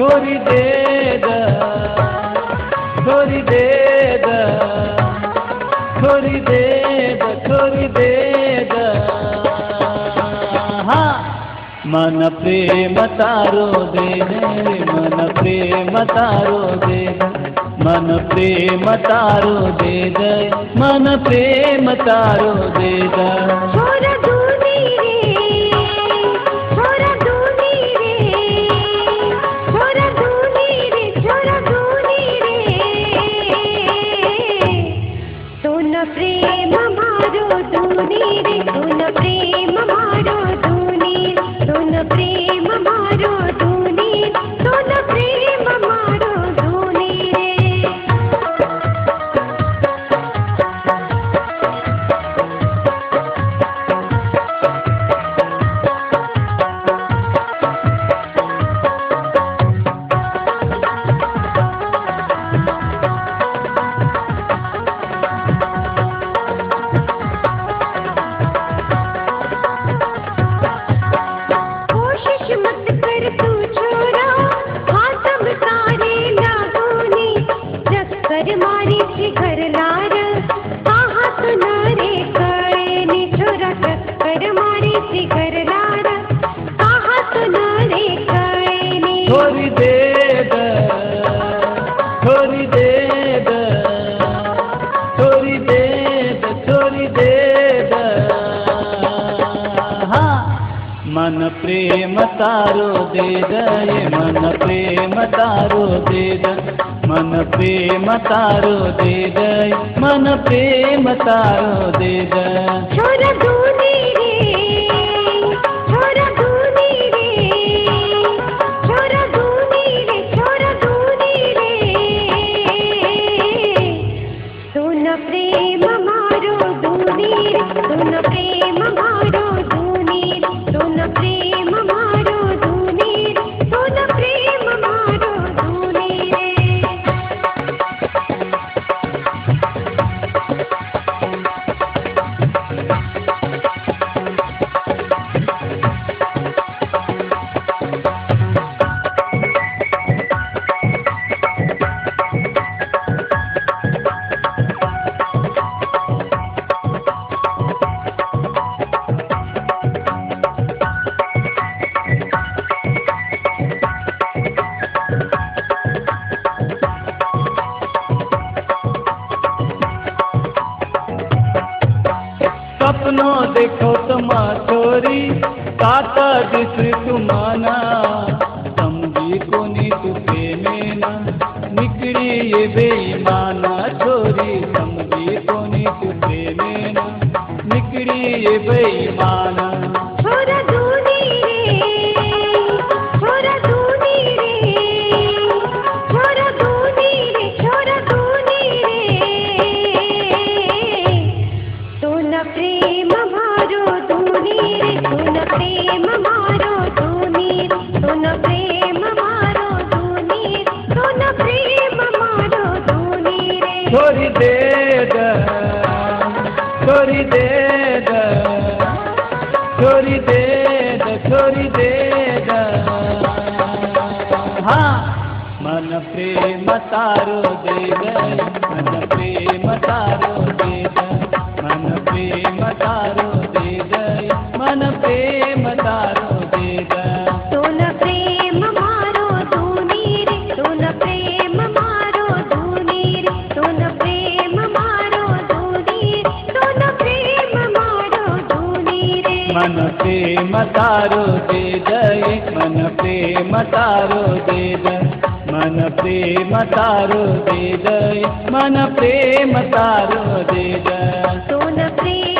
छोरी दे द, छोरी दे द, छोरी दे द, छोरी दे द। हाँ मन प्रेम तारो दे दे, मन प्रेम तारो दे दे, मन प्रेम तारो दे दे, मन प्रेम तारो दे दे। छोरा दूनी रे, छोरा दूनी रे, छोरा दूनी रे, छोरा दूनी रे। सुन प्रेम मारो दूनी रे, सुन प्रेम मारो दूनी, सुन प्रेम मारो दूनी, सुन प्रेम मारो दूनी रे। मारी थी घर लार आहा सुनारे कळेनी छोरा चक्कर मारी थी घर लार आहा सुनारे कळेनी। छोरी दे द, छोरी दे द, छोरी दे द, छोरी दे द। हाँ मन प्रेम तारो दे दे, मन प्रेम तारो दे दे, मन प्रेम तारो दे दे, मन प्रेम तारो दे दे। छोरा दूनी रे, छोरा दूनी रे, छोरा दूनी रे, छोरा दूनी रे। सुन प्रेम मारो दूनी रे, सुन प्रेम मारो दूनी, सुन प्रेम मारो दूनी, सुन प्रेम मारो दूनी रे। सपनो देखो तुमा छोरी काता दिस तुमाना, समझी कोनी तू प्रेमेना निकली ये बेईमाना छोरी, समझी कोनी तू प्रेमेना निकली ये बेईमाना। छोरा दूनी रे, छोरा दूनी रे, छोरा दूनी रे, छोरा दूनी रे। सुन प्रेम मारो दूनी रे, सुन प्रेम मारो दूनी, सुन प्रेम मारो दूनी, सुन प्रेम मारो दूनी रे। छोरी दे द, छोरी दे द, छोरी दे द, छोरी दे द। हाँ मन प्रेम तारो दे दे, मन प्रेम तारो दे दे, मन प्रेम तारो दे दे, मन प्रेम तारो दे दे। सुन प्रेम मारो दूनी रे, सुन प्रेम मारो दूनी रे, सुन प्रेम मारो दूनी, सुन प्रेम मारो दूनी रे। मन प्रेम तारो दे दे, मन प्रेम तारो दे दे, मन प्रेम तारो दे दे, मन प्रेम तारो दे दे। सुन प्रेम